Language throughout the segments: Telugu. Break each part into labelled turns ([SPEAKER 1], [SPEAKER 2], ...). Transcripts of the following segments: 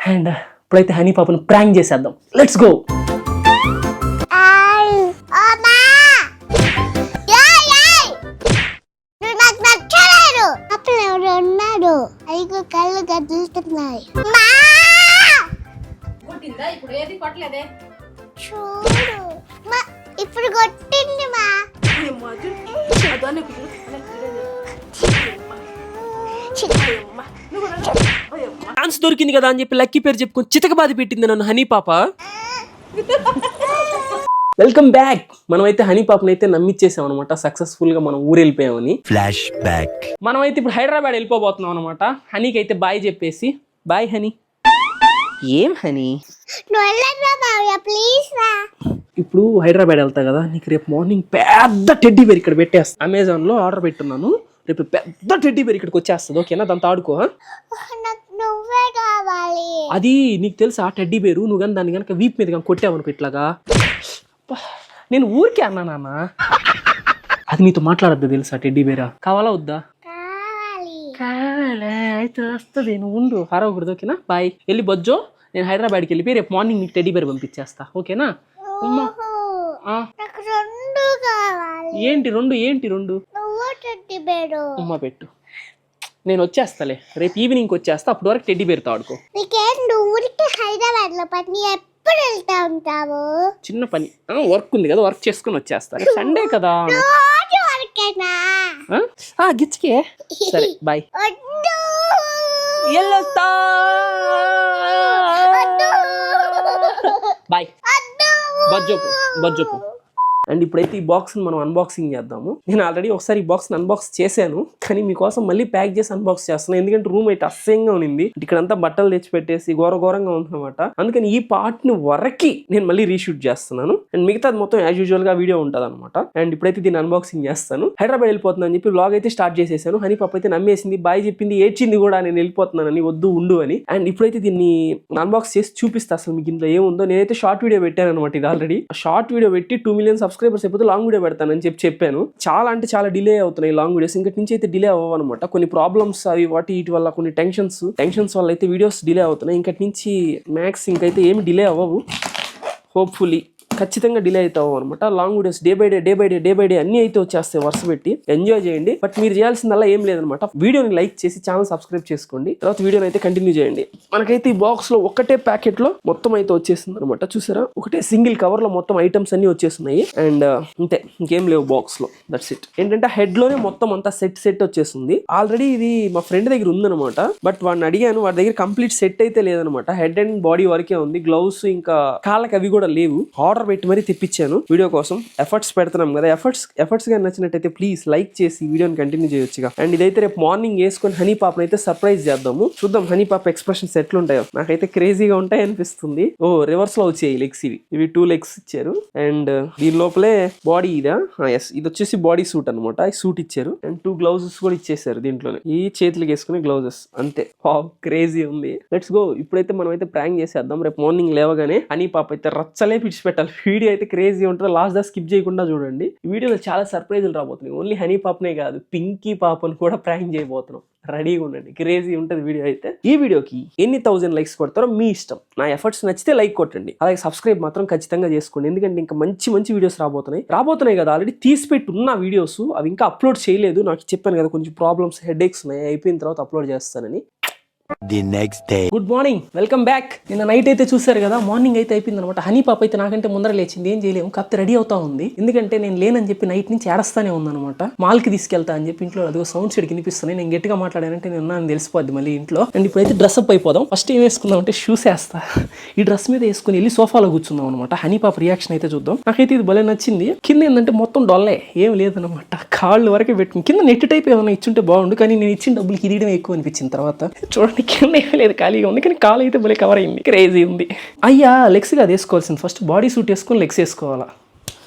[SPEAKER 1] అండ్ ఇప్పుడైతే హనీ పాపను ప్రాంక్ చేసేద్దాం. Let's go.
[SPEAKER 2] కళ్ళు కదులుతున్నాయి.
[SPEAKER 3] ఇప్పుడు ఏది కొట్టలేదే
[SPEAKER 2] చూడు ఇప్పుడు కొట్టింది మా
[SPEAKER 1] ఛాన్స్ దొరికింది కదా అని చెప్పి లక్కీ పేరు చెప్పుకొని చితకబాది పెట్టింది నన్ను హనీ పాప. Welcome back. మనమైతే హనీ పాపను అయితే నమ్మిచ్చేసాం అనమాట. సక్సెస్ఫుల్ గా మనం ఊరు వెళ్ళిపోయామని.
[SPEAKER 4] Flash back.
[SPEAKER 1] మనమైతే ఇప్పుడు హైదరాబాద్ వెళ్ళిపోబోతున్నాం అనమాట. హనీకి అయితే బాయ్ చెప్పేసి. Bye honey. ఏం హనీ ఇప్పుడు హైదరాబాద్ వెళ్తా కదా, నీకు రేపు మార్నింగ్ పెద్ద టెడ్డీ బేర్ ఇక్కడ పెట్టేస్తా. అమెజాన్ లో ఆర్డర్ పెట్టున్నాను. రేపు పెద్ద టెడ్డీ బేర్ ఇక్కడికి వచ్చేస్తుంది. ఓకేనా? దాంతో ఆడుకో. అది నీకు తెలుసా టెడ్డీ బేరు? నువ్వు కానీ దాన్ని కనుక వీప్ మీద కొట్టావనుకో ఇట్లాగా. నేను ఊరికే అన్నా నాన్న. అది నీతో మాట్లాడద్దు తెలుసా టెడ్డీ బేరా? కావాలా వద్దా? కావాలా? అయితే వస్తుంది. నువ్వు ఉండు, హరవకూడదు. ఓకేనా? బాయ్. వెళ్ళి బొజ్జో. నేను హైదరాబాద్కి వెళ్ళిపోయి రేపు మార్నింగ్ నీకు టెడ్డీ బేర్ పంపించేస్తా. ఓకేనా? ఏంటి రెండు? ఏంటి రెండు? ఉమ్మ పెట్టు. నేను వచ్చేస్తాలే, రేపు ఈవినింగ్ వచ్చేస్తా. అప్పటి వరకు టెడ్డీ బేర్తో ఆడుకో. చిన్న పని, వర్క్ ఉంది కదా, వర్క్ చేసుకుని వచ్చేస్తా. సండే కదా. గిచ్చుకే. సరే బాయ్. బాయ్. బజ్జోపు బజ్జోపు. అండ్ ఇప్పుడైతే ఈ బాక్స్ని మనం అన్బాక్సింగ్ చేద్దాము. నేను ఆల్రెడీ ఒకసారి ఈ బాక్స్ని అన్బాక్స్ చేశాను, కానీ మీకోసం మళ్ళీ ప్యాక్ చేసి అన్బాక్స్ చేస్తున్నాను. ఎందుకంటే రూమ్ అయితే అసహ్యంగా ఉంది. ఇక్కడంతా బట్టలు తెచ్చి పెట్టేసి ఘోరంగా ఉందన్నమాట. అందుకని ఈ పార్ట్ని వరకి నేను మళ్ళీ రీషూట్ చేస్తున్నాను. అండ్ మిగతాది మొత్తం యాజ్ యూజువల్ గా వీడియో ఉంటుంది అనమాట. అండ్ ఇప్పుడైతే దీన్ని అన్బాక్సింగ్ చేస్తాను. హైదరాబాద్ వెళ్ళిపోతున్నాను అని చెప్పి వ్లాగ్ అయితే స్టార్ట్ చేసేసాను. హనీ పాప అయితే నమ్మేసింది, బాయ్ చెప్పింది, ఏడ్చింది కూడా నేను వెళ్ళిపోతున్నానని, వద్దు ఉండు అని. అండ్ ఇప్పుడైతే దీన్ని అన్బాక్స్ చేసి చూపిస్తా అసలు మీకు ఇందులో ఏముందో. నేనైతే షార్ట్ వీడియో పెట్టాను అనమాట. ఇది ఆల్రెడీ షార్ట్ వీడియో పెట్టి 2 మిలియన్ సబ్స్క్రైబర్స్ అయిపోతే లాంగ్ వీడియో పెడతానని చెప్పాను. చాలా అంటే చాలా డిలే అవుతున్నాయి లాంగ్ వీడియోస్. ఇంకటి నుంచి అయితే డిలే అవ్వవు అనమాట. కొన్ని ప్రాబ్లమ్స్ అవి వాటి వీటి వల్ల, కొన్ని టెన్షన్స్ వల్ల అయితే వీడియోస్ డిలే అవుతున్నాయి. ఇంకటి నుంచి మ్యాక్స్ ఇంకైతే ఏమి డిలే అవ్వవు. హోప్ఫుల్లీ ఖచ్చితంగా డిలే అవుతావు అనమాట. Long videos day by day అన్ని అయితే వచ్చేస్తాయి వరుస పెట్టి. ఎంజాయ్ చేయండి. బట్ మీరు చేయాల్సిందల్లా ఏం లేదనమాట. వీడియోని లైక్ చేసి ఛానల్ సబ్స్క్రైబ్ చేసుకోండి. తర్వాత వీడియోని అయితే కంటిన్యూ చేయండి. మనకైతే ఈ బాక్స్ లో ఒకటే ప్యాకెట్ లో మొత్తం అయితే వచ్చేసింది అనమాట. చూసారా? ఒకటే సింగిల్ కవర్ లో మొత్తం ఐటమ్స్ అన్ని వచ్చేస్తున్నాయి. అండ్ అంతే, ఇంకేం లేవు బాక్స్ లో. That's it. ఏంటంటే హెడ్ లోనే మొత్తం అంతా సెట్ వచ్చేస్తుంది. ఆల్రెడీ ఇది మా ఫ్రెండ్ దగ్గర ఉందనమాట. బట్ వాడిని అడిగాను, వాడి దగ్గర కంప్లీట్ సెట్ అయితే లేదనమాట. హెడ్ అండ్ బాడీ వరకే ఉంది. గ్లౌస్ ఇంకా కాళ్ళకి అవి కూడా లేవు. ఆర్డర్ పెట్టి మరీ తెప్పించాను వీడియో కోసం. ఎఫర్ట్స్ పెడుతున్నాం కదా. ఎఫర్ట్స్ గా నచ్చినట్టయితే ప్లీజ్ లైక్ చేసి వీడియోని కంటిన్యూ చేయొచ్చుగా. అండ్ ఇదైతే రేపు మార్నింగ్ వేసుకొని హనీ పాపను అయితే సర్ప్రైజ్ చేద్దాము. చూద్దాం హనీ పాప ఎక్స్ప్రెషన్స్ ఎట్లుంటాయో. నాకైతే క్రేజీగా ఉంటాయి అనిపిస్తుంది. రివర్స్ లో వచ్చాయి లెగ్స్. ఇవి 2 లెగ్స్ ఇచ్చారు. అండ్ దీని లోపలే బాడీ ఎస్ ఇది వచ్చేసి బాడీ సూట్ అనమాట. ఈ సూట్ ఇచ్చారు. అండ్ 2 గ్లౌజెస్ కూడా ఇచ్చేసారు దీంట్లోనే. ఈ చేతులకి వేసుకునే గ్లౌజెస్ అంతే. క్రేజీ ఉంది. Let's go. ఇప్పుడైతే మనం అయితే ప్రాంక్ చేసేద్దాం. రేపు మార్నింగ్ లేవగానే హనీ పాప అయితే రచ్చలే పిడిచి పెట్టాలి. వీడియో అయితే క్రేజీ ఉంటుంది. లాస్ట్ దా స్కిప్ చేయకుండా చూడండి. ఈ వీడియోలో చాలా సర్ప్రైజులు రాబోతున్నాయి. ఓన్లీ హనీ పాపనే కాదు, పింకీ పాపను కూడా ప్రాంక్ చేయబోతున్నాం. రెడీగా ఉండండి. క్రేజీ ఉంటుంది వీడియో అయితే. ఈ వీడియోకి ఎన్ని 1000 లైక్స్ కొడతారో మీ ఇష్టం. నా ఎఫర్ట్స్ నచ్చితే లైక్ కొట్టండి. అలాగే సబ్స్క్రైబ్ మాత్రం ఖచ్చితంగా చేసుకోండి. ఎందుకంటే ఇంకా మంచి వీడియోస్ రాబోతున్నాయి కదా. ఆల్రెడీ తీసిపెట్టి ఉన్న వీడియోస్ అవి ఇంకా అప్లోడ్ చేయలేదు. నాకు చెప్పాను కదా కొంచెం ప్రాబ్లమ్స్, హెడేక్స్ ఉన్నాయి. అయిపోయిన తర్వాత అప్లోడ్ చేస్తానని.
[SPEAKER 4] The next day.
[SPEAKER 1] Good morning, welcome back. నిన్న నైట్ అయితే చూసారు కదా, మార్నింగ్ అయితే అయిపోయింది అనమాట. హనీ పాప అయితే నాకంటే ముందర లేచింది. ఏం చేయలేము, కాకపోతే రెడీ అవుతా ఉంది. ఎందుకంటే నేను లేనని చెప్పి నైట్ నుంచి ఏడస్తానే ఉందనమాట. మాల్కి తీసుకెళ్తా అని చెప్పి ఇంట్లో అదిగో సౌండ్స్ ఇక్కడికి వినిపిస్తున్నాయి. నేను గట్టిగా మాట్లాడానంటే నేను ఉన్నాను తెలిసిపోద్ది మళ్ళీ ఇంట్లో. అండ్ ఇప్పుడైతే డ్రెస్అప్ అయిపోదాం. ఫస్ట్ ఏం వేసుకుందాం అంటే షూస్ వేస్తా. ఈ డ్రెస్ మీద వేసుకుని వెళ్ళి సోఫాలో కూర్చుందాం అనమాట. హనీ పాప రియాక్షన్ అయితే చూద్దాం. నాకైతే ఇది భలే నచ్చింది. కింద ఏంటంటే మొత్తం డొల్లే, ఏం లేదనమాట. కాళ్ళు వరకే పెట్టుకుని కింద నెట్ టైప్ ఏమైనా ఇచ్చుంటే బాగుండు, కానీ నేను ఇచ్చిన డబ్బులకి ఇరియడం ఎక్కువ అనిపించిన తర్వాత. చూడండి కింద ఏమీ లేదు, ఖాళీగా ఉంది. కానీ కాలు అయితే భలే కవర్ అయింది. క్రేజీ ఉంది. అయ్యా లెగ్స్ గా వేసుకోవాల్సింది. ఫస్ట్ బాడీ సూట్ వేసుకొని లెగ్స్ వేసుకోవాలా.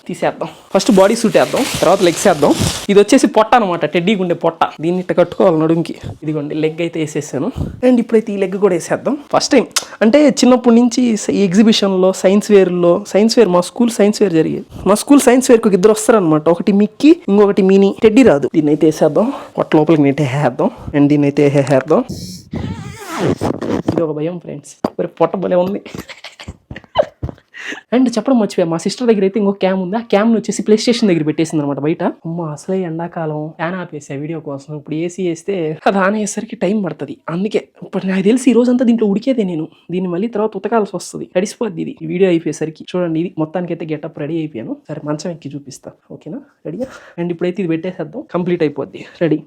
[SPEAKER 1] తీసేద్దాం. ఫస్ట్ బాడీ సూట్ వేద్దాం, తర్వాత లెగ్స్ వేద్దాం. ఇది వచ్చేసి పొట్ట అనమాట, టెడ్డీగా ఉండే పొట్ట. దీన్ని ఇట్లా కట్టుకోవాలి నడుంకి. ఇదిగోండి లెగ్ అయితే వేసేసాను. అండ్ ఇప్పుడైతే ఈ లెగ్ కూడా వేసేద్దాం. ఫస్ట్ టైం అంటే చిన్నప్పటి నుంచి ఈ ఎగ్జిబిషన్లో సైన్స్ వేర్ మా స్కూల్ సైన్స్ వేర్ జరిగేది. మా స్కూల్ సైన్స్ వేర్కి 2 వస్తారనమాట. ఒకటి మిక్కీ, ఇంకొకటి మినీ. టెడ్డీ రాదు. దీన్ని అయితే వేసేద్దాం. పొట్ట లోపలికి నెట్ వేసేద్దాం. అండ్ దీన్ని అయితే వేసేద్దాం. ఇది ఒక భయం ఫ్రెండ్స్, మరి పొట్ట భలే ఉంది. అండ్ చెప్పడం మర్చిపోయా, మా సిస్టర్ దగ్గర అయితే ఇంకో క్యామ్ ఉంది. ఆ క్యామ్ని వచ్చేసి ప్లే స్టేషన్ దగ్గర పెట్టేసింది అనమాట బయట. అమ్మ అసలే ఎండాకాలం ఫ్యాన్ ఆపేసా వీడియో కోసం. ఇప్పుడు ఏసీ వేస్తే అది ఆన్ అయ్యేసరికి టైం పడుతుంది. అందుకే ఇప్పుడు నాకు తెలిసి ఈ రోజంతా దీంట్లో ఉడికేదే నేను. దీన్ని మళ్ళీ తర్వాత ఉతకాల్సి వస్తుంది, తడిసిపోద్ది ఇది. ఈ వీడియో అయిపోయేసరికి చూడండి, ఇది మొత్తానికి అయితే గెటప్ రెడీ అయిపోయాను. సరే మంచం ఎక్కి చూపిస్తా, ఓకేనా? రెడీగా? అండ్ ఇప్పుడైతే ఇది పెట్టేసేద్దాం, కంప్లీట్ అయిపోద్ది. రెడీ,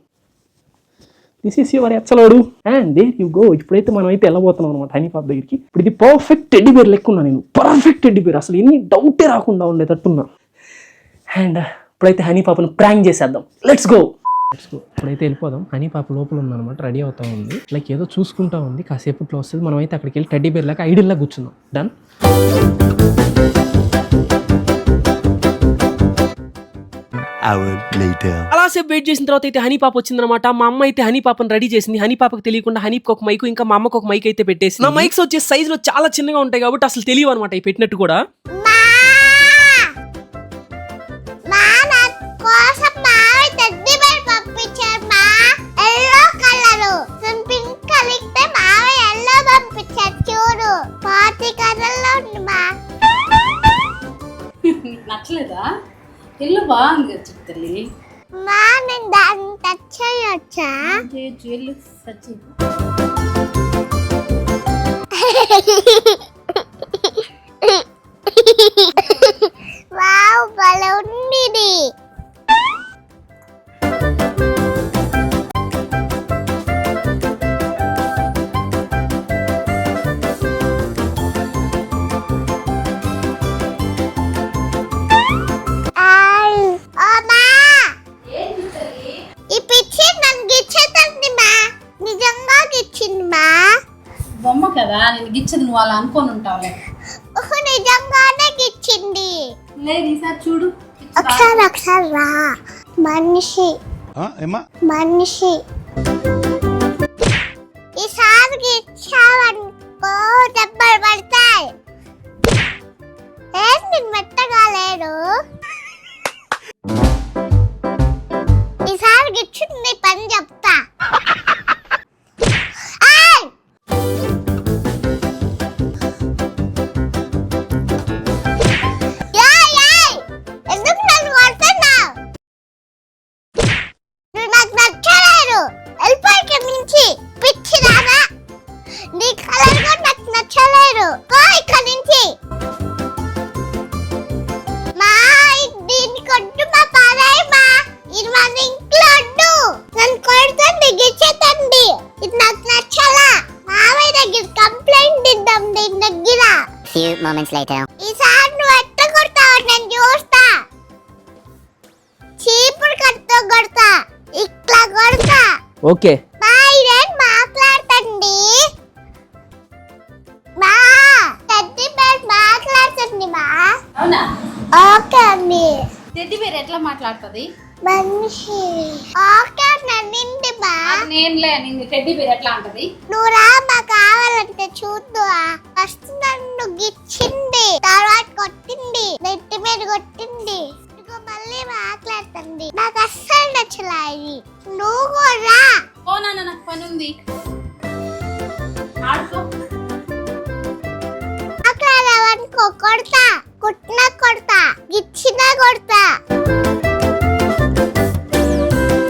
[SPEAKER 1] దిస్ ఈస్ యువర్ ఎచ్చలోడు అండ్ దేర్ యూ గో. ఇప్పుడైతే మనం అయితే వెళ్ళబోతున్నాం అనమాట హనీ పాప్ దగ్గరికి. ఇప్పుడు ఇది పర్ఫెక్ట్ టెడ్డీ బేర్ లెక్క ఉన్నా నేను, పర్ఫెక్ట్ టెడ్డీ బేర్, అసలు ఎన్ని డౌటే రాకుండా ఉండేటట్టున్నా. అండ్ ఇప్పుడైతే హనీ పాపను ప్రాంక్ చేసేద్దాం. Let's go. ఇప్పుడైతే వెళ్ళిపోదాం. హనీ పాప లోపల ఉందన్నమాట, రెడీ అవుతా ఉంది. లైక్ ఏదో చూసుకుంటా ఉంది. కాసేపట్లో వస్తుంది. మనం అయితే అక్కడికి వెళ్ళి టెడ్డీ బేర్ లాగా ఐడియల్లా కూర్చుందాం. డన్. అలా సేపు వెయిట్ చేసిన తర్వాత అయితే హనీ పాప వచ్చిందనమాట. మా అమ్మ అయితే హనీ పాపను రెడీ చేసింది. హనీ పాపకు తెలియకుండా హనీకి ఒక మైక్, ఇంకా మా అమ్మకు ఒక మైక్ అయితే పెట్టేసి. నా మైక్స్ వచ్చే సైజ్ లో చాలా చిన్నగా ఉంటాయి కాబట్టి అసలు తెలియవు అనమాట ఈ పెట్టినట్టు కూడా.
[SPEAKER 3] నచ్చలేదా? ఇల్లు బాగుంది కదా చెప్తల్లి.
[SPEAKER 2] నేను దాన్ని టచ్ చేయొచ్చా?
[SPEAKER 3] ఇల్లు సచ్చి
[SPEAKER 2] వావ్, భలే ఉంది ఇది.
[SPEAKER 3] బొమ్మ కదా, నేను గిచ్చదు, నువ్వు అలా అనుకోని ఉంటావులే.
[SPEAKER 2] నిజంగానే గిచ్చింది.
[SPEAKER 3] లేదు ఈసారి చూడు.
[SPEAKER 2] ఒకసారి రా. మనిషి మనిషి ఈసారి గిచ్చావనుకో దెబ్బలు పడతాయి. ఏంటి మెత్తగా లేడు? ఈసారి గిచ్చింది పని చెప్తా.
[SPEAKER 5] Few moments later.
[SPEAKER 2] ఈసారి నువ్వు ఎట్ట కొడతావు నేను చూస్తా. చీపురు కట్తో కొడతా, ఇట్లా కొడతా.
[SPEAKER 1] ఓకే
[SPEAKER 2] ఇదేం మాట్లాడుతండి? మా టెడ్డీ బేర్ మాట్లాడుతుంది మా.
[SPEAKER 3] అవునా?
[SPEAKER 2] ఓకే అండి.
[SPEAKER 3] టెడ్డీ బేర్ ఎట్లా మాట్లాడుతుంది?
[SPEAKER 2] మనిషి. ఓకే నన్నింది మా.
[SPEAKER 3] నేనులే, నిన్ను టెడ్డీ బేర్ ఎట్లా అంటది?
[SPEAKER 2] నువ్వు రా, మా కావాలంటే చూద్దువా. ఫస్ట్ నన్ను గిచ్చింది, తర్వాత కొట్టింది, నెత్తి మీద కొట్టింది. ఇదిగో మళ్ళీ మాట్లాడుతుంది. నాకు అస్సలు నచ్చలా ఇది. నువ్వు కూడా
[SPEAKER 3] ఓ నాన్న, నాకు పని ఉంది. ఆడుకో.
[SPEAKER 2] మాట్లాడావనుకో కొడతా, కుట్టినా కొడతా, గిచ్చినా కొడతా.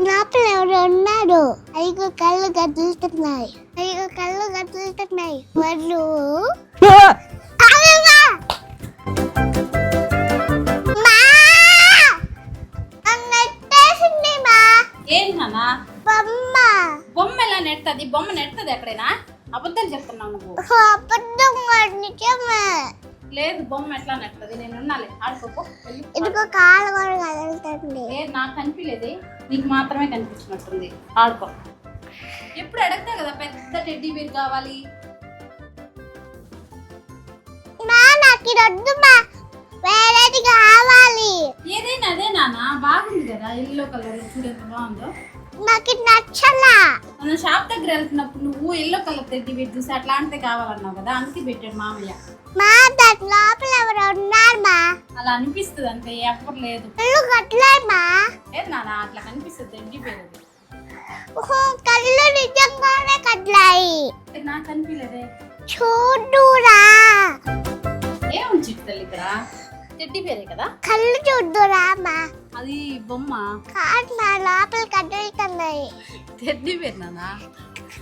[SPEAKER 2] లోపల ఎవరు ఉన్నారు? ఐదు కళ్ళు కదులుతున్నాయి, ఐదు కళ్ళు కదులుతున్నాయి. వాళ్ళు
[SPEAKER 3] ఏంటి నాన్న?
[SPEAKER 2] బొమ్మ.
[SPEAKER 3] బొమ్మ ఎలా నెడుతుంది? బొమ్మ నెడుతుంది ఎక్కడైనా? అబద్ధాలు చెప్తున్నావు నువ్వు.
[SPEAKER 2] అబద్ధం నిజమే.
[SPEAKER 3] లేదు, బొమ్మ ఎట్లా నెడుతుంది? నేను ఉన్నాలే, ఆడుకోపో.
[SPEAKER 2] ఇదిగో కాలు కూడా కదులుతుంది.
[SPEAKER 3] లేదు, నాకు కనిపించలేదే, నీకు మాత్రమే కనిపించినట్టుంది. ఆడుకో. ఎప్పుడు అడగతా కదా పెద్ద టెడ్డీ బేర్ కావాలి.
[SPEAKER 2] నాకు ఇది వద్దు మా, వేరేది కావాలి.
[SPEAKER 3] ఏదైనా అదే నాన్న, బాగుంది కదా ఎల్లో కలర్, చూడు ఎంత బాగుందో.
[SPEAKER 2] నాకు ఇది నచ్చలా.
[SPEAKER 3] మనం షాప్ దగ్గర వెళ్తున్నప్పుడు నువ్వు ఎల్లో కలర్ టెడ్డీ బేర్ చూసి అట్లాంటిదే కావాలన్నావు కదా, అందుకే పెట్టాడు మామయ్య.
[SPEAKER 2] మా దాని లోపల ఎవరు ఉన్నారు మా?
[SPEAKER 3] అలా అనిపిస్తుంది అంతే, ఎవ్వరు లేదు.
[SPEAKER 2] కళ్ళు కట్టలే మా.
[SPEAKER 3] లేదు నాన్న, అట్లా కనిపిస్తుంది టెడ్డీ బేర్ అది.
[SPEAKER 2] ఓహో, కళ్ళు నిజంగానే కదిలాయి.
[SPEAKER 3] నాకు అనిపించలేదే.
[SPEAKER 2] చూడురా.
[SPEAKER 3] ఏముంది చిట్టి తల్లి ఇక్కడ? టెడ్డీ బేరే కదా?
[SPEAKER 2] కళ్ళు చూడురా అమ్మా.
[SPEAKER 3] అది బొమ్మ.
[SPEAKER 2] కాదు మా లోపల కదులుతున్నాయి.
[SPEAKER 3] టెడ్డీ బేర్ నానా?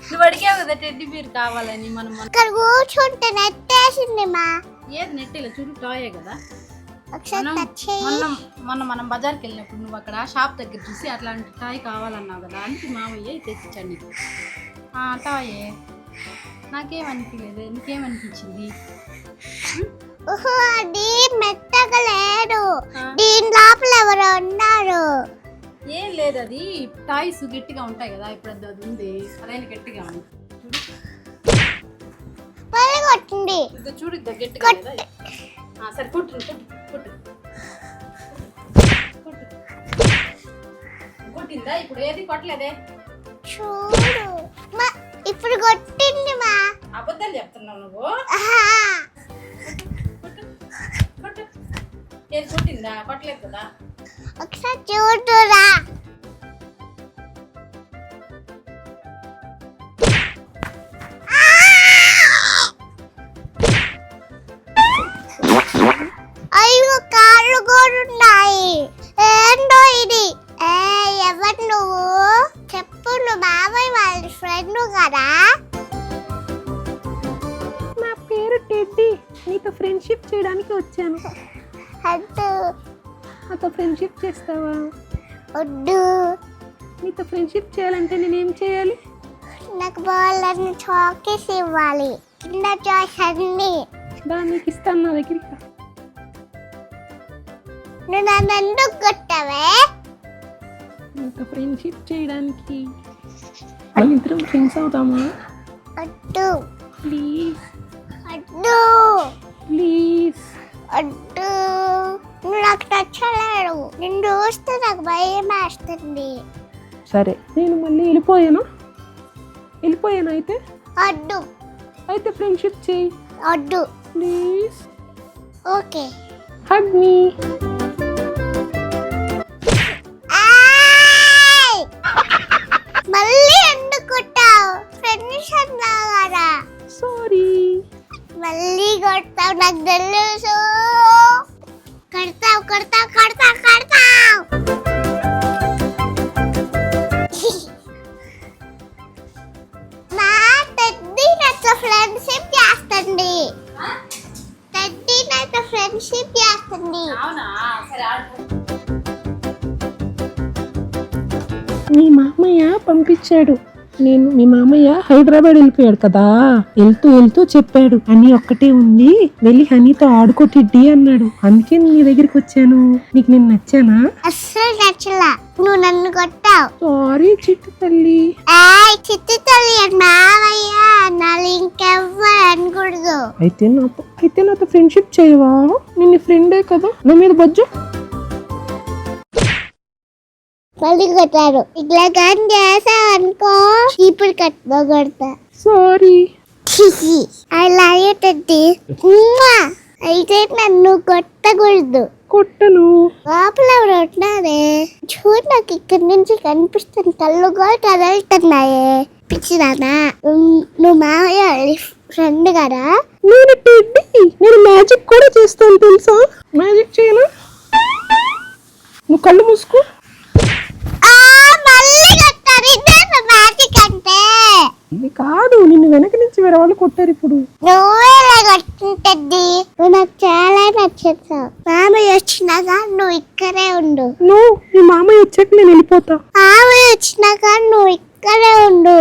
[SPEAKER 3] నువ్వు అడిగావు కదా టెడ్డీ బేర్ కావాలని. మనం
[SPEAKER 2] ఇక్కడ కూర్చుంటే నెట్టేసింది మా.
[SPEAKER 3] ఏది నెట్టిలో చూడు, టాయే కదా.
[SPEAKER 2] ఒకసారి టచ్ చేయి.
[SPEAKER 3] మనం బజార్కి వెళ్ళినప్పుడు నువ్వు అక్కడ షాప్ దగ్గర చూసి అట్లాంటి టాయ్ కావాలన్నావు కదా, అందుకే మామయ్య తెచ్చిచ్చాడు నీకు. టాయే. నాకేమనిపించలేదు, నీకేమనిపించింది?
[SPEAKER 2] ఓహో, అది మెత్తగా లేదు. దీని లోపల ఎవరో ఉన్నారు.
[SPEAKER 3] ఏం లేదు, అది టాయ్స్ గట్టిగా ఉంటాయి కదా. ఇప్పుడు అది ఉంది, అదైనా గట్టిగా ఉంది.
[SPEAKER 2] కొట్టింది.
[SPEAKER 3] ఇది చూడు, ఇది గట్టిగా కదా. సరే పుట్టు కొట్టిందా? ఇప్పుడు ఏది కొట్టలేదే.
[SPEAKER 2] చూడు మా, ఇప్పుడు కొట్టింది మా.
[SPEAKER 3] అబద్ధాలు చెప్తున్నావు నువ్వు. కొట్టు. ఏది కొట్టిందా? కొట్టలేదు కదా.
[SPEAKER 2] ఒకసారి చూడురా. అయ్యో, కాళ్ళు కూడా ఉన్నాయి. ఏంటో ఇది? ఎవరు నువ్వు? చెప్పు, నువ్వు బాబాయ్ వాళ్ళ ఫ్రెండ్ కదా?
[SPEAKER 1] నా పేరు టెడ్డీ. నీతో ఫ్రెండ్షిప్ చేయడానికి వచ్చాను.
[SPEAKER 2] అద్దు.
[SPEAKER 1] నాతో ఫ్రెండ్షిప్ చేస్తావా?
[SPEAKER 2] వద్దు.
[SPEAKER 1] నీతో ఫ్రెండ్షిప్ చేయాలంటే నేనేం చేయాలి?
[SPEAKER 2] నాకు బాల్ చాక్లెట్స్ ఇవ్వాలి. కింద చాక్లెట్స్ అన్ని.
[SPEAKER 1] నీకు ఇస్తాను, నా దగ్గరికి రా.
[SPEAKER 2] నువ్వు నన్ను ఎందుకు కొట్టావే?
[SPEAKER 1] నీతో ఫ్రెండ్షిప్ చేయడానికి. మన ఇద్దరం ఫ్రెండ్స్ అవుతామా?
[SPEAKER 2] వద్దు.
[SPEAKER 1] ప్లీజ్
[SPEAKER 2] వద్దు.
[SPEAKER 1] ప్లీజ్.
[SPEAKER 2] వద్దు. నువ్వు నాకు నచ్చలేడు. నిన్ను చూస్తే నాకు భయం వేస్తుంది.
[SPEAKER 1] సరే, నేను మళ్ళీ వెళ్ళిపోయాను అయితే.
[SPEAKER 2] వద్దు.
[SPEAKER 1] అయితే ఫ్రెండ్షిప్ చేయి.
[SPEAKER 2] వద్దు.
[SPEAKER 1] ప్లీజ్.
[SPEAKER 2] ఓకే.
[SPEAKER 1] Hug me.
[SPEAKER 2] మళ్ళీ ఎందుకు కొట్టావు? ఫ్రెండ్స్ అన్నారా?
[SPEAKER 1] సారీ.
[SPEAKER 2] మళ్ళీ కొడతావు, నాకు తెలుసు. కడతావు. నా టెడ్డీ నాతో ఫ్రెండ్షిప్ చేస్తుంది. టెడ్డీ నాతో ఫ్రెండ్షిప్ చేస్తుంది.
[SPEAKER 3] అవునా? సరే ఆడు.
[SPEAKER 1] మీ మామయ్య పంపించాడు. మీ మామయ్య హైదరాబాద్ వెళ్ళిపోయాడు కదా. వెళ్తూ చెప్పాడు, హనీ ఒక్కటే ఉంది, వెళ్ళి హనీతో ఆడుకో టెడ్డీ అన్నాడు. అందుకే నీ దగ్గరికి వచ్చాను. నీకు నేను నచ్చానా?
[SPEAKER 2] అస్సలు నచ్చలా. నువ్వు నన్ను కొట్టావు.
[SPEAKER 1] సారీ చిట్టి తల్లి.
[SPEAKER 2] చిట్టి తల్లి మావయ్య అన్నాళ్ళు, ఇంకెవ్వరు అనకూడదు.
[SPEAKER 1] అయితే నాతో ఫ్రెండ్షిప్ చేయవా? నేను ఫ్రెండే కదా, నా మీద బజ్జు.
[SPEAKER 2] మళ్ళీ కొట్టారు. ఇట్లా కానీ చేసావు అనుకో, ఇప్పుడు కొడతా.
[SPEAKER 1] Sorry.
[SPEAKER 2] I love you teddy. అయితే నన్ను కొట్టకూడదు.
[SPEAKER 1] కొట్టను.
[SPEAKER 2] లోపల ఎవరు ఉంటున్నారే? చూడు, నాకు ఇక్కడి నుంచి కనిపిస్తుంది. కళ్ళు కూడా కదులుతున్నాయే. పిచ్చిదానా? నువ్వు మావయ్య ఫ్రెండ్ కదా?
[SPEAKER 1] నేను టెడ్డీ. నేను మ్యాజిక్ కూడా చేస్తాను తెలుసా? మ్యాజిక్ చేయను. నువ్వు కళ్ళు మూసుకో. ఇది కాదు, నిన్ను వెనక నుంచి వేరే వాళ్ళు కొట్టారు. ఇప్పుడు
[SPEAKER 2] నువ్వే కొట్టింటద్ది. నువ్వు నాకు చాలా నచ్చేసావు. మామయ్య వచ్చినాక నువ్వు ఇక్కడే ఉండు.
[SPEAKER 1] మీ మామయ్య వచ్చాక నేను వెళ్ళిపోతా.
[SPEAKER 2] మామయ్య వచ్చినాక నువ్వు ఇక్కడే ఉండు.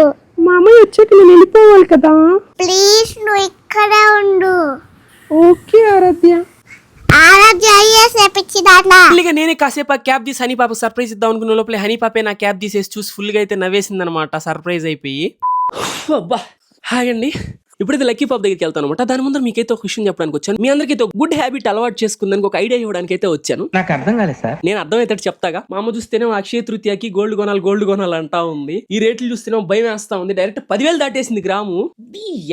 [SPEAKER 1] మామయ్య వచ్చాక నేను వెళ్ళిపోవాలి కదా.
[SPEAKER 2] ప్లీజ్, నువ్వు ఇక్కడే ఉండు.
[SPEAKER 1] ఓకే ఆరాధ్య.
[SPEAKER 5] నేనే కాసేపు ఆ క్యాబ్ తీసి హనీ పాప సర్ప్రైజ్ ఇద్దాం అనుకున్న లోపల హనీ పాపే నా క్యాబ్ తీసేసి చూసి ఫుల్ గా అయితే నవ్వేసింది అనమాట. సర్ప్రైజ్ అయిపోయి. అబ్బా హాగండి. ఇప్పుడైతే లక్కీ పాప్ దగ్గరికి వెళ్తాను అనమాట. దాని ముందు మీకైతే ఒక విషయం చెప్పడానికి వచ్చాను. మీ అందరికీ అయితే ఒక గుడ్ హ్యాబిట్ అలవాటు చేసుకుందానికి ఒక ఐడియా ఇవ్వడానికి అయితే వచ్చాను.
[SPEAKER 6] నాకు అర్థం కాలేదు సార్.
[SPEAKER 5] నేను అర్థమైతే చెప్తాగా. మా అమ్మ చూస్తేనే అక్షయ తృతీయకి గోల్డ్ కొనాలి అంటా ఉంది. ఈ రేట్లు చూస్తేనే భయం వేస్తా ఉంది. డైరెక్ట్ 10,000 దాటేసింది గ్రాము.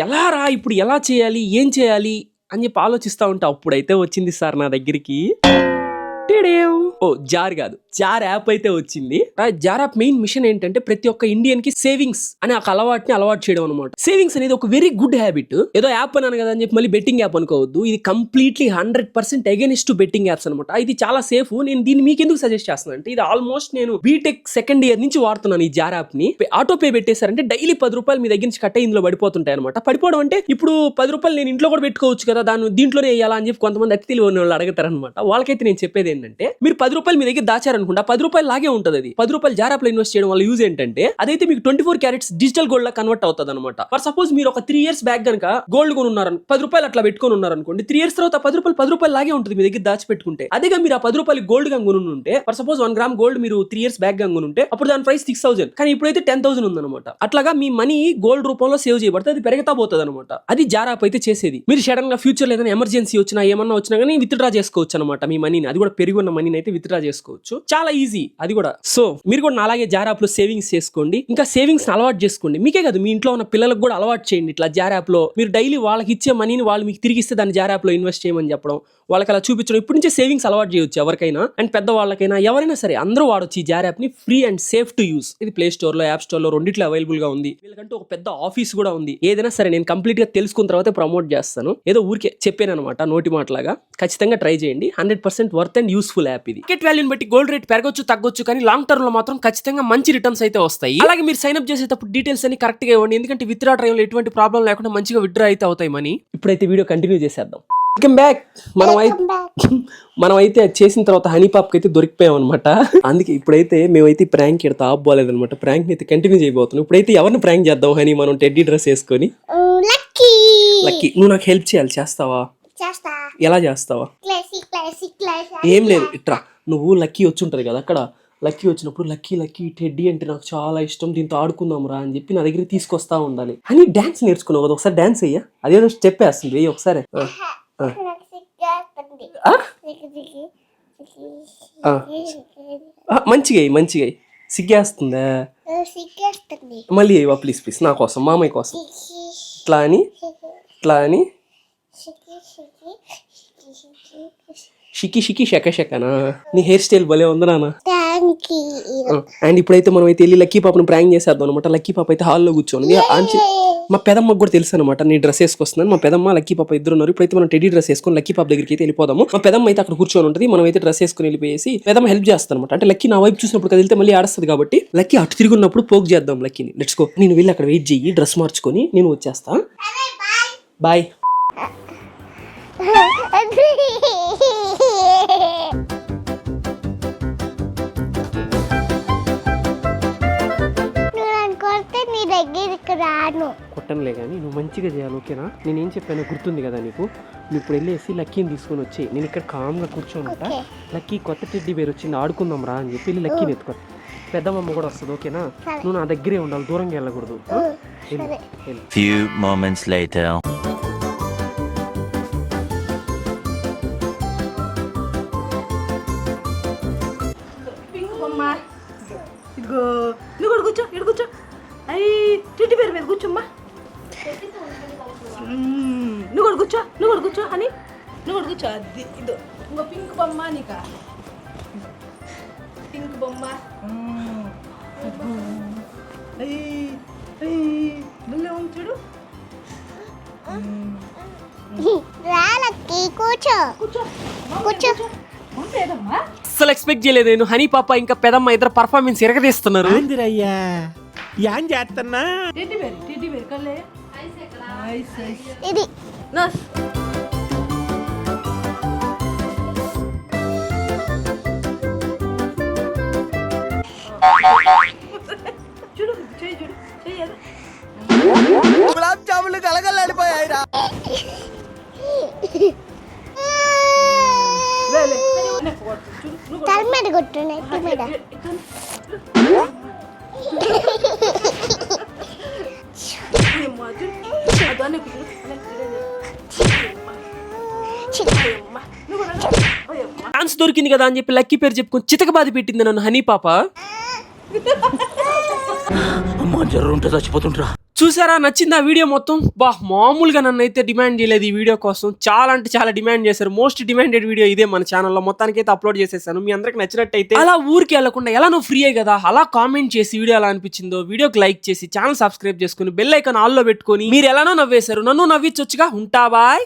[SPEAKER 5] ఎలా రా, ఇప్పుడు ఎలా చేయాలి, ఏం చేయాలి అని చెప్పి ఆలోచిస్తా ఉంటా. అప్పుడైతే వచ్చింది సార్ నా దగ్గరికి ఓ జార్ కాదు, జార్ యాప్ అయితే వచ్చింది. జార్ యాప్ మెయిన్ మిషన్ ఏంటంటే ప్రతి ఒక్క ఇండియన్ కి సేవింగ్స్ అనే ఒక అలవాటుని అలవాటు చేయడం అనమాట. సేవింగ్స్ అనేది ఒక వెరీ గుడ్ హ్యాబిట్. ఏదో యాప్ అన్నాను కదా అని చెప్పి మళ్ళీ బెట్టింగ్ యాప్ అనుకోవద్దు. ఇది completely 100% against to betting apps అనమాట. ఇది చాలా సేఫ్. నేను దీన్ని మీకు ఎందుకు సజెస్ట్ చేస్తున్నాను అంటే, ఇది ఆల్మోస్ట్ నేను బీటెక్ సెకండ్ ఇయర్ నుంచి వాడుతున్నాను ఈ జార్ యాప్ ని. ఆటో పే పెట్టేశారంటే డైలీ 10 రూపాయలు మీ దగ్గర నుంచి కట్టే ఇందులో పడిపోతుంటాయి అనమాట. పడిపోవడం అంటే ఇప్పుడు 10 రూపాయలు నేను ఇంట్లో కూడా పెట్టుకోవచ్చు కదా, దాన్ని దీంట్లోనే వేయాలా అని చెప్పి కొంతమంది అతి తెలివి ఉన్న వాళ్ళు అడుగుతారనమాట. వాళ్ళకైతే నేను చెప్పేది ఏంటంటే, మీరు 10 రూపాయలు మీ దగ్గర దాచారనుకుంటా 10 రూపాయలు లాగే ఉంటుంది. అది 10 రూపాయలు జార్ యాప్ లో ఇన్వెస్ట్ చేయడం వల్ల యూజ్ ఏంటంటే, అదైతే మీకు 24 క్యారెట్స్ డిజిటల్ గోల్డ్ లా కన్వర్ట్ అవుతుంది అనమాట. ఫర్ సపోజ్ మీరు ఒక 3 years బ్యాక్ గనక గోల్డ్ కొని ఉన్నారు, 10 రూపాయలు అట్లా పెట్టుకొని ఉన్నారనుకోండి, 3 years తర్వాత 10 రూపాయలు లాగే ఉంటుంది మీ దగ్గర దాచి పెట్టుకుంటే. అదేగా మీరు ఆ 10 రూపాయలు గోల్డ్ గా కొని ఉంటే, ఫర్ సపోజ్ 1 గ్రామ్ గోల్డ్ మీరు 3 years బ్యాక్ గా కొని ఉంటే అప్పుడు దాని ప్రైస్ 6,000, కానీ ఇప్పుడైతే 10,000 ఉందన్నమాట. అట్లాగా మీ మనీ గోల్డ్ రూపంలో సేవ్ చేయబడితే అది పెరుగుతా పోతుంది అనమాట. అది జార్ యాప్ అయితే చేసేది. మీరు సడన్ గా ఫ్యూచర్ లో ఏదైనా ఎమర్జెన్సీ వచ్చినా ఏమన్నా వచ్చినా కానీ విత్డ్రా చేసుకోవచ్చు అనమాట మీ మనీని. అది కూడా పెరిగి ఉన్న మనీని అయితే విత్డ్రా చేసుకోవచ్చు. చాలా ఈజీ అది కూడా. సో మీరు కూడా అలాగే జార్ యాప్ లో సేవింగ్స్ చేసుకోండి. ఇంకా సేవింగ్స్ అలవాటు చేసుకోండి. మీకే కాదు, మీ ఇంట్లో ఉన్న పిల్లలకు కూడా అలవాటు చేయండి. ఇట్లా జార్ యాప్ లో మీరు డైలీ వాళ్ళకి ఇచ్చే మనీని వాళ్ళు మీకు తిరిగి ఇస్తే దాన్ని జార్ యాప్ లో ఇన్వెస్ట్ చేయమని చెప్పడం, వాళ్ళకి అలా చూపించడం. ఇప్పటి నుంచే సేవింగ్స్ అలవాటు చేయొచ్చు ఎవరికైనా. అండ్ పెద్ద వాళ్ళకైనా ఎవరైనా సరే అందరూ వాడొచ్చు ఈ జార్ యాప్ ని. Free and safe to use. ఇది ప్లే స్టోర్ లో, యాప్ స్టోర్ లో రెండిట్లో అవైలబుల్ గా ఉంది. వీళ్ళకంటూ ఒక పెద్ద ఆఫీస్ కూడా ఉంది. ఏదైనా సరే నేను కంప్లీట్ గా తెలుసుకున్న తర్వాత ప్రమోట్ చేస్తాను. ఏదో ఊరికే చెప్పాను అనమాట, నోటి మాటలాగా. ఖచ్చితంగా ట్రై చేయండి. 100% వర్త్ అండ్ యూస్ఫుల్ యాప్ ఇది. మార్కెట్ వాల్యూని బట్టి గోల్డ్ రేట్ పెరగొచ్చు తగ్గొచ్చు, కానీ లాంగ్ టర్మ్ లో మాత్రం ఖచ్చితంగా మంచి రిటర్న్స్ అయితే వస్తాయి. అలాగే మీరు సైన్ అప్ చేసేటప్పుడు డీటెయిల్స్ అన్ని కరెక్ట్ గా ఇవ్వండి. ఎందుకంటే విత్డ్రా టైంలో ఎటువంటి ప్రాబ్లం లేకుండా మంచిగా విత్డ్రా అయితే అవుతాయి మనీ. ఇప్పుడైతే వీడియో కంటిన్యూ చేసేద్దాం. Welcome back. మనమైతే చేసిన తర్వాత హనీ పాప్ అయితే దొరికిపోయాం అనమాట. అందుకే ఇప్పుడైతే మేమైతే ప్రాంక్ ఎడతా ఆపోలేదన్నమాట. ప్రాంక్ అయితే కంటిన్యూ చేయబోతున్నాం. ఇప్పుడైతే ఎవరిని ప్రాంక్ చేద్దాం హనీ? మనం టెడ్డీ డ్రెస్ వేసుకొని. లక్కీ, నువ్వు నాకు హెల్ప్ చేయాలి. చేస్తావా? ఎలా చేస్తావా? ఏం లేదు, ఇట్రా. నువ్వు లక్కీ వచ్చి ఉంటది కదా అక్కడ. లక్కీ వచ్చినప్పుడు లక్కీ టెడ్డీ అంటే నాకు చాలా ఇష్టం, దీంతో ఆడుకుందాం రా అని చెప్పి నా దగ్గర తీసుకొస్తా ఉండాలి. అని డాన్స్ నేర్చుకున్నావు కదా, ఒకసారి డాన్స్ అయ్యా. అదేదో స్టెప్ వేస్తుంది ఒకసారి. మంచిగా సిగ్గేస్తుందా? మళ్ళీ అయ్యవా ప్లీజ్ నా కోసం, మామయ్య కోసం. ఇట్లా అని షికి షకనా. నీ హెయిర్ స్టైల్ భలే ఉంది నాన్న. అండ్ ఇప్పుడైతే మనం అయితే వెళ్ళి లక్కీ పాపను ప్రాంక్ చేసేద్దాం అనమాట. లక్కీ పాప అయితే హాల్లో కూర్చోండి. మా పెదమ్మకు కూడా తెలుసు అనమాట నీ డ్రెస్ వేసుకొస్తున్నాను. మా పెదమ్మ లక్కీ పాప ఇద్దరు ఉన్నారు. ఇప్పుడైతే మనం టెడ్డీ డ్రెస్ వేసుకొని లక్కీ పాప దగ్గరికి అయితే వెళ్ళిపోదాము. మా పెదమ్మ అయితే అక్కడ కూర్చొని ఉంటుంది. మనం అయితే డ్రెస్ వేసుకుని వెళ్ళిపోయేసి పెదమ్మ హెల్ప్ చేస్తాను అనమాట. అంటే లక్కీ నా వైపు చూసినప్పుడు కదిలితే మళ్ళీ ఆడుస్తుంది కాబట్టి లక్కీ అటు తిరుగున్నప్పుడు పోక్ చేద్దాం లక్కీని. Let's go. నేను వెళ్ళి అక్కడ వెయిట్ చెయ్యి, డ్రెస్ మార్చుకొని నేను వచ్చేస్తా. బాయ్. కొట్టనులే కానీ నువ్వు మంచిగా చేయాలి, ఓకేనా? నేనేం చెప్పాను గుర్తుంది కదా నీకు? నువ్వు ఇప్పుడు వెళ్ళేసి లక్కీని తీసుకొని వచ్చి నేను ఇక్కడ కామ్గా కూర్చొని ఉంటా. లక్కీ కొత్త టెడ్డీ బేర్ వచ్చింది ఆడుకుందాం రా అని చెప్పి వెళ్ళి లక్కీని ఎత్తుకో. పెద్దమ్మ కూడా వస్తుంది, ఓకేనా? నువ్వు నా దగ్గరే ఉండాలి, దూరంగా వెళ్ళకూడదు.
[SPEAKER 4] Few moments later.
[SPEAKER 3] ఇదిగో నువ్వు కూడా కూర్చో, ఇక్కడ కూర్చో. అయ్యి టెడ్డీ బేర్ మీద కూర్చోమ్మా. నువ్వు కూడా కూర్చో అని నువ్వు కూడా కూర్చో. అది ఇదో ఇంకో పింక్ బొమ్మ, నీకా పింక్ బొమ్మ. మళ్ళీ ఉంది చూడు.
[SPEAKER 5] అసలు ఎక్స్పెక్ట్ చేయలేదు నేను. హనీ పాప ఇంకా పెదమ్మ ఇద్దరు పర్ఫార్మెన్స్ ఎరగదీస్తున్నారు.
[SPEAKER 3] టెడ్డీ బేర్ కల్లే
[SPEAKER 2] ఇది
[SPEAKER 3] చూడు, చెయ్యి
[SPEAKER 6] గులాబ్ జాములు కలగలాడిపోయాయిరా.
[SPEAKER 2] తలమీద కొట్టున్నాయి.
[SPEAKER 5] ఛాన్స్ దొరికింది కదా అని చెప్పి లక్కీ పేరు చెప్పుకొని చితకబాది పెట్టింది నన్ను హనీ పాప. చూసారా, నచ్చింది ఆ వీడియో మొత్తం? బా, మామూలుగా నన్ను అయితే డిమాండ్ చేయలేదు ఈ వీడియో కోసం. చాలా అంటే చాలా డిమాండ్ చేశారు. మోస్ట్ డిమాండెడ్ వీడియో ఇదే మన ఛానల్లో. మొత్తానికి అయితే అప్లోడ్ చేసేసాను. మీ అందరికి నచ్చినట్టయితే అలా ఊరికి వెళ్లకుండా ఎలా నువ్వు ఫ్రీ కదా అలా కామెంట్ చేసి వీడియో ఎలా అనిపించిందో వీడియోకి లైక్ చేసి ఛానల్ సబ్స్క్రైబ్ చేసుకుని బెల్ ఐకాన్ ఆల్లో పెట్టుకొని మీరు ఎలానో నవ్వేశారు, నన్ను నవ్వించొచ్చుగా. ఉంటా బాయ్.